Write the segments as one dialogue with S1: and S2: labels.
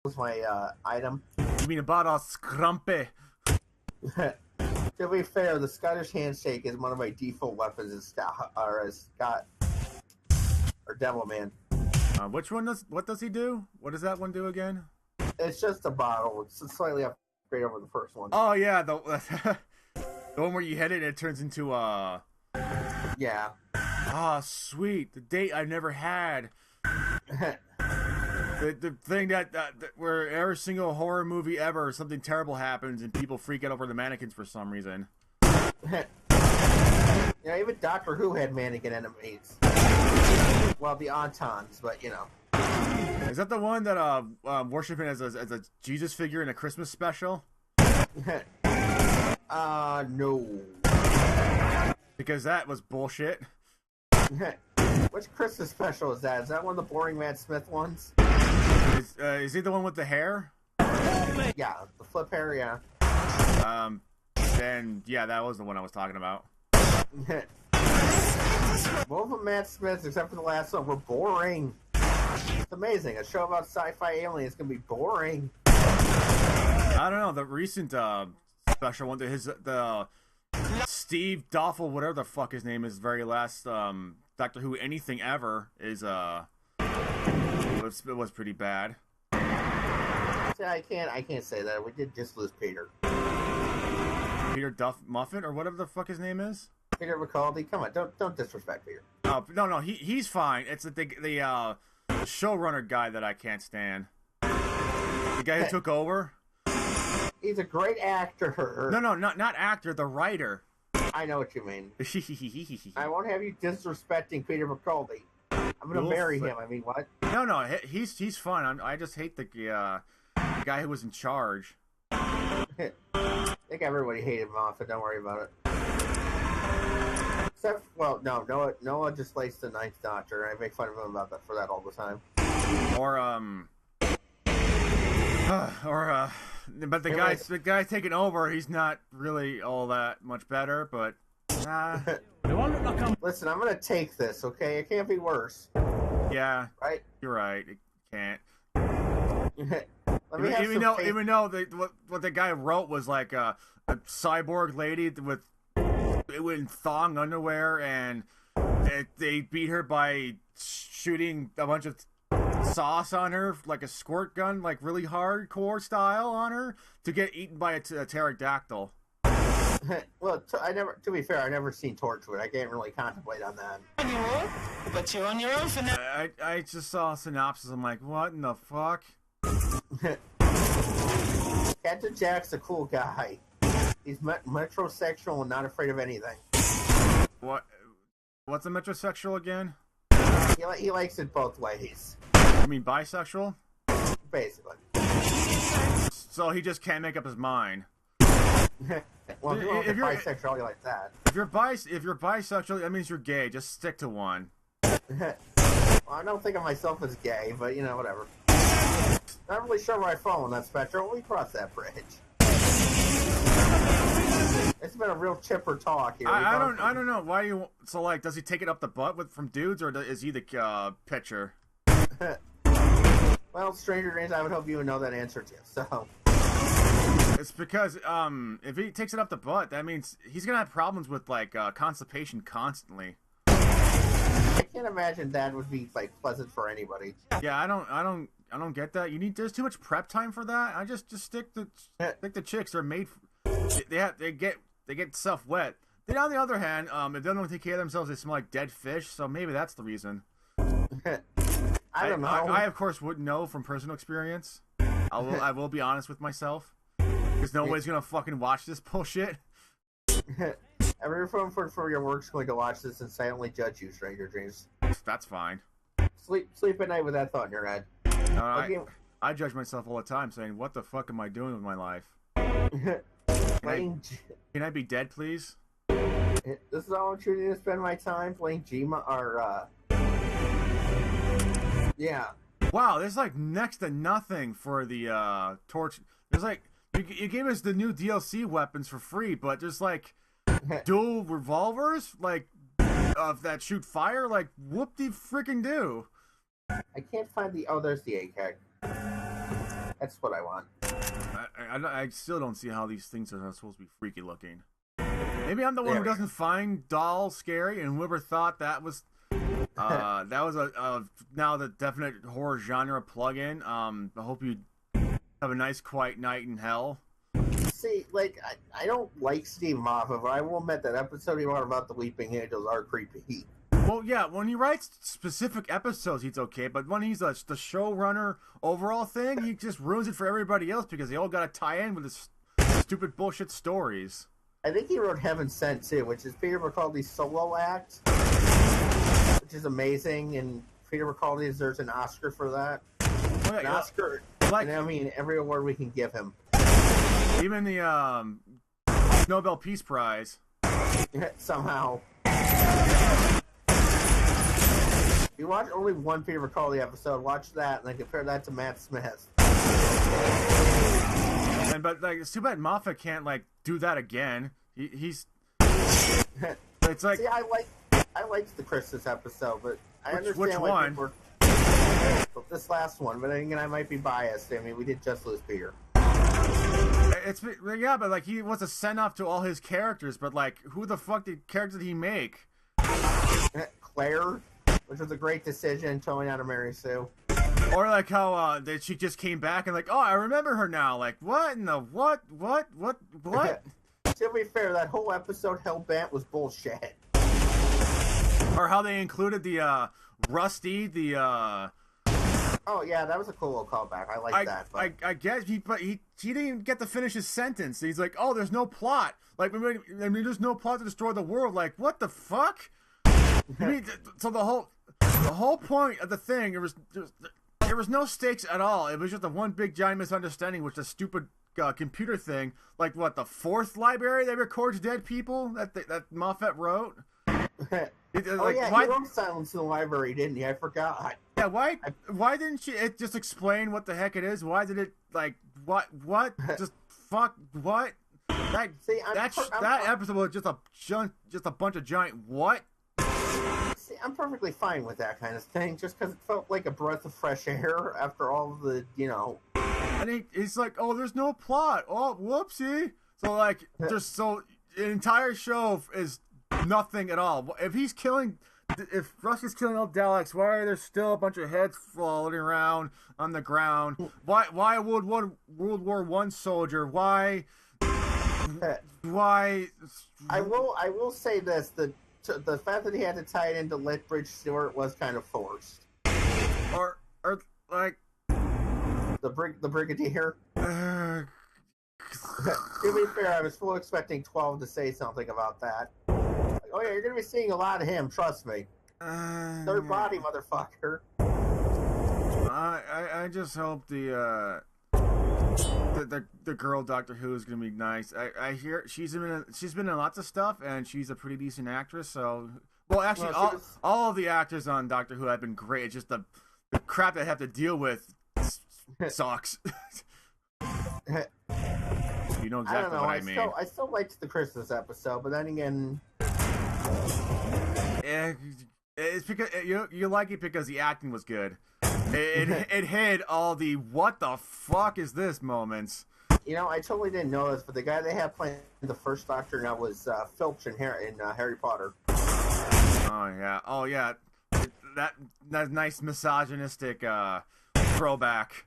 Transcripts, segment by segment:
S1: was my item.
S2: You mean about a scrumpy?
S1: To be fair, the Scottish handshake is one of my default weapons as Scott or Devilman.
S2: Which one does? What does he do? What does that one do again?
S1: It's just a bottle. It's slightly upgrade over the first one.
S2: Oh yeah, the the one where you hit it and it turns into
S1: Yeah.
S2: Ah, sweet. The date I've never had. The thing that where every single horror movie ever, something terrible happens and people freak out over the mannequins for some reason.
S1: Yeah, even Doctor Who had mannequin enemies. Well, the Autons, but you know.
S2: Is that the one that worshiping as a Jesus figure in a Christmas special?
S1: No.
S2: Because that was bullshit.
S1: Which Christmas special is that? Is that one of the boring Matt Smith ones?
S2: Is he the one with the hair?
S1: Yeah, the flip hair, yeah.
S2: Then, yeah, that was the one I was talking about.
S1: Both of Matt Smith's, except for the last one, were boring. It's amazing. A show about sci-fi aliens can be boring.
S2: I don't know. The recent special one, the Steve Doffel, whatever the fuck his name is, very last Doctor Who anything ever is it was pretty bad.
S1: See, I can't say that. We did just lose Peter.
S2: Peter Duff Muffin or whatever the fuck his name is.
S1: Peter McCaldy. Come on, don't disrespect Peter.
S2: Oh no, he's fine. It's the showrunner guy that I can't stand. The guy who took over.
S1: He's a great actor.
S2: No, not actor. The writer.
S1: I know what you mean. I won't have you disrespecting Peter McCaldy. I'm gonna marry him. I mean, what?
S2: No, he's fine. I just hate the guy who was in charge.
S1: I think everybody hated Moffat. Don't worry about it. Except, well, no, Noah just likes the Ninth Doctor, and I make fun of him about that for that all the time.
S2: But the guy taking over, he's not really all that much better. But
S1: listen, I'm gonna take this. Okay, it can't be worse.
S2: Yeah,
S1: right.
S2: You're right. It can't.
S1: Even
S2: though what the guy wrote was like a cyborg lady with in thong underwear, and they beat her by shooting a bunch of sauce on her, like a squirt gun, like really hardcore style on her, to get eaten by a pterodactyl.
S1: Well, to be fair, I never seen Torchwood. I can't really contemplate on that.
S3: But you're on your own for now.
S2: I just saw a synopsis. I'm like, what in the fuck?
S1: Captain Jack's a cool guy. He's metrosexual and not afraid of anything.
S2: What's a metrosexual again?
S1: He likes it both ways.
S2: You mean bisexual?
S1: Basically.
S2: So he just can't make up his mind.
S1: Well, if you're bisexual, you like that.
S2: If you're bisexual, that means you're gay. Just stick to one.
S1: Well, I don't think of myself as gay, but you know, whatever. Not really sure where I fall on that spectrum. We cross that bridge. It's been a real chipper talk here.
S2: I don't know why you. So like, does he take it up the butt from dudes, or is he the pitcher?
S1: Well, Stranger Things, I would hope you would know that answer too. So
S2: it's because if he takes it up the butt, that means he's gonna have problems with like constipation constantly.
S1: I can't imagine that would be like pleasant for anybody.
S2: Yeah, I don't get that. There's too much prep time for that. I just stick the chicks. They're made. They get stuff wet. Then on the other hand, if they don't take care of themselves, they smell like dead fish. So maybe that's the reason.
S1: I don't know.
S2: I of course wouldn't know from personal experience. I will be honest with myself, because nobody's gonna fucking watch this bullshit.
S1: Everyone for your work's going to watch this and silently judge you, Stranger Things.
S2: That's fine.
S1: Sleep at night with that thought in your head.
S2: I judge myself all the time, saying, "What the fuck am I doing with my life? Can I be dead, please?"
S1: This is all I'm choosing to spend my time playing Gma or yeah.
S2: Wow, there's like next to nothing for the torch. There's like you gave us the new DLC weapons for free, but there's like dual revolvers like that shoot fire. Like whoop-de freaking do.
S1: I can't find the. Oh, there's the ACAG. That's what I want.
S2: I still don't see how these things are supposed to be freaky looking. Maybe I'm the one who
S1: There.
S2: doesn't find dolls scary, and whoever thought that was a now the definite horror genre plug-in. I hope you have a nice quiet night in hell.
S1: See, like, I don't like Steve Moffat, but I will admit that episode he wrote about the Weeping Angels are creepy.
S2: Well, yeah, when he writes specific episodes, he's okay, but when he's the showrunner overall thing, he just ruins it for everybody else because they all got to tie in with his stupid bullshit stories.
S1: I think he wrote Heaven Sent too, which is Peter Bacaldi's solo act, which is amazing, and Peter Bacaldi deserves an Oscar for that.
S2: Oh, yeah,
S1: An Oscar,
S2: like-
S1: and I mean every award we can give him.
S2: Even the Nobel Peace Prize.
S1: Somehow. You watch only one Peter Bacaldi episode, watch that, and then compare that to Matt Smith.
S2: But like, it's too bad Moffat can't like do that again. He's it's like
S1: See, I liked the Christmas episode, but I understand
S2: which
S1: why
S2: one?
S1: people were- this last one, but then again, I might be biased. I mean, we did just lose Peter.
S2: it's yeah, but like he was a send off to all his characters, but like who the fuck character did he make?
S1: Claire, which was a great decision, telling how to marry Sue.
S2: Or like how that she just came back and like, oh, I remember her now. Like what in the what?
S1: To be fair, that whole episode, Hellbent, was bullshit.
S2: Or how they included the Rusty, the
S1: Oh yeah, that was a cool little callback. I like that. But...
S2: I guess he didn't even get to finish his sentence. He's like, oh, there's no plot. Like, I mean, there's no plot to destroy the world. Like, what the fuck? I mean, so the whole point of the thing, there was no stakes at all. It was just a one big giant misunderstanding, which the stupid computer thing, like what, the fourth library that records dead people that Moffat wrote.
S1: Oh
S2: Like,
S1: yeah,
S2: why,
S1: he wrote Silence in the Library, didn't he? I forgot.
S2: yeah, why didn't it just explain what the heck it is? Why did it like what just fuck what? That
S1: See,
S2: that episode was just a bunch of giant what?
S1: See, I'm perfectly fine with that kind of thing, just because it felt like a breath of fresh air after all of the,
S2: And he's like, oh, there's no plot. Oh, whoopsie. So like, just so the entire show is nothing at all. If Rusty's killing all Daleks, why are there still a bunch of heads floating around on the ground? Why World War I soldier? Why?
S1: I will say this: the fact that he had to tie it into Lethbridge Stewart was kind of forced.
S2: Or like
S1: The Brigadier. To be fair, I was full expecting 12 to say something about that. Like, oh yeah, you're gonna be seeing a lot of him. Trust me. Third body, motherfucker.
S2: I just hope the girl Doctor Who is gonna be nice. I hear she's been in lots of stuff and she's a pretty decent actress. So well, actually, all of the actors on Doctor Who have been great. It's just the crap they have to deal with sucks. You know exactly what I mean.
S1: I still liked the Christmas episode, but then again,
S2: it's because you like it because the acting was good. It hid all the what the fuck is this moments.
S1: I totally didn't know this, but the guy they have playing the first Doctor now was Filch in Harry Potter.
S2: Oh yeah, that nice misogynistic throwback.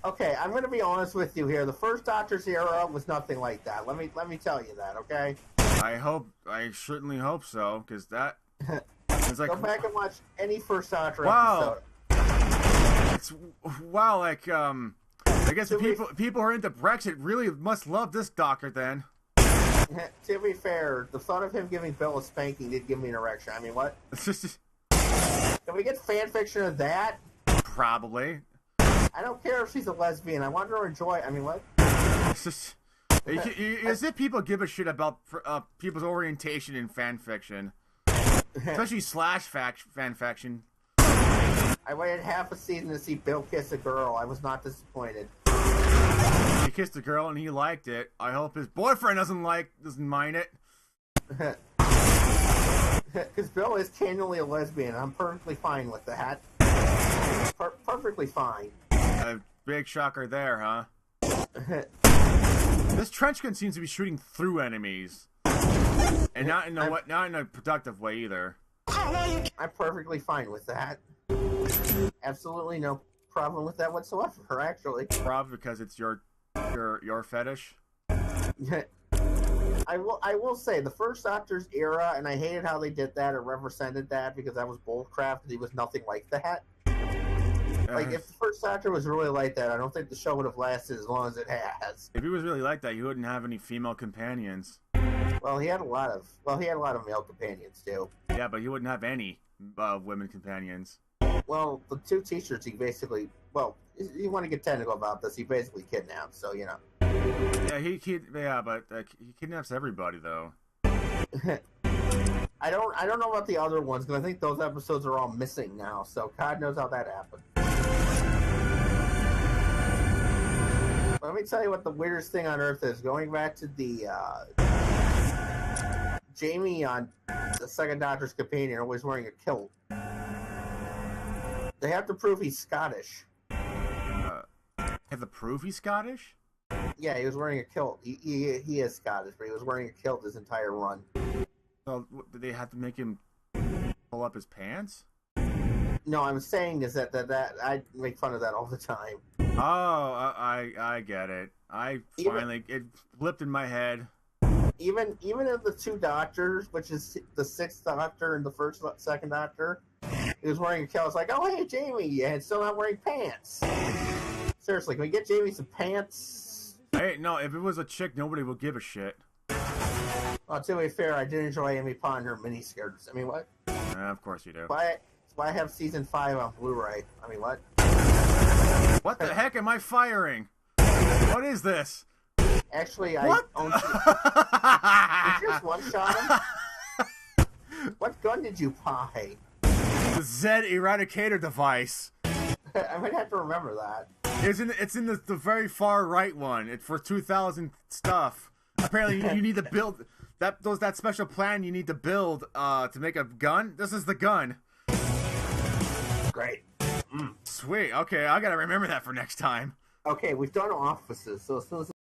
S1: Okay, I'm gonna be honest with you here. The first Doctor's era was nothing like that. Let me tell you that, okay?
S2: I certainly hope so, because that it's like
S1: go back and watch any first Doctor
S2: wow.
S1: episode.
S2: I guess people who are into Brexit really must love this Doctor then.
S1: To be fair, the thought of him giving Bill a spanking did give me an erection. I mean, what? Can we get fan fiction of that?
S2: Probably.
S1: I don't care if she's a lesbian. I want her to enjoy. I mean, what?
S2: As if people give a shit about people's orientation in fan fiction, especially fan fiction.
S1: I waited half a season to see Bill kiss a girl. I was not disappointed.
S2: He kissed a girl and he liked it. I hope his boyfriend doesn't mind it.
S1: Because Bill is canonically a lesbian. I'm perfectly fine with that. Perfectly fine.
S2: big shocker there, huh? This trenchcoat seems to be shooting through enemies, and not in a productive way either.
S1: I'm perfectly fine with that. Absolutely no problem with that whatsoever. Actually,
S2: Probably because it's your fetish.
S1: I will say the first Doctor's era, and I hated how they did that or represented that because that was bullcrap. He was nothing like that. Like, if the first Doctor was really like that, I don't think the show would have lasted as long as it has.
S2: If he was really like that, he wouldn't have any female companions.
S1: Well, he had a lot of male companions too.
S2: Yeah, but he wouldn't have any women companions.
S1: Well, the two teachers he basically, well, you want to get technical about this, he basically kidnapped. So you know.
S2: Yeah, but he kidnaps everybody though.
S1: I don't know about the other ones because I think those episodes are all missing now. So God knows how that happened. Let me tell you what the weirdest thing on Earth is. Going back to the Jamie on the second Doctor's companion always wearing a kilt. They have to prove he's Scottish.
S2: Have to prove he's Scottish?
S1: Yeah, he was wearing a kilt. He is Scottish, but he was wearing a kilt his entire run.
S2: So did they have to make him pull up his pants?
S1: No, I'm saying is that I make fun of that all the time.
S2: Oh, I get it. It flipped in my head.
S1: Even in the two Doctors, which is the sixth Doctor and the second Doctor, he was wearing a kilt. It's like, oh hey Jamie, and still not wearing pants. Seriously, can we get Jamie some pants?
S2: Hey, no, if it was a chick, nobody would give a shit.
S1: Well, to be fair, I did enjoy Amy Pond in her miniskirts. I mean, what?
S2: Of course you do.
S1: That's why I have season 5 on Blu-ray. I mean, what?
S2: What the heck am I firing? What is this?
S1: Actually,
S2: What?
S1: I own. Did you just one-shot him? What gun did you buy?
S2: The Zed Eradicator device.
S1: I might have to remember that.
S2: It's in the very far right one. It's for 2000 stuff. Apparently, you need to build that special plan. You need to build to make a gun. This is the gun.
S1: Great.
S2: Sweet. Okay, I gotta remember that for next time.
S1: Okay, we've done offices, so as soon as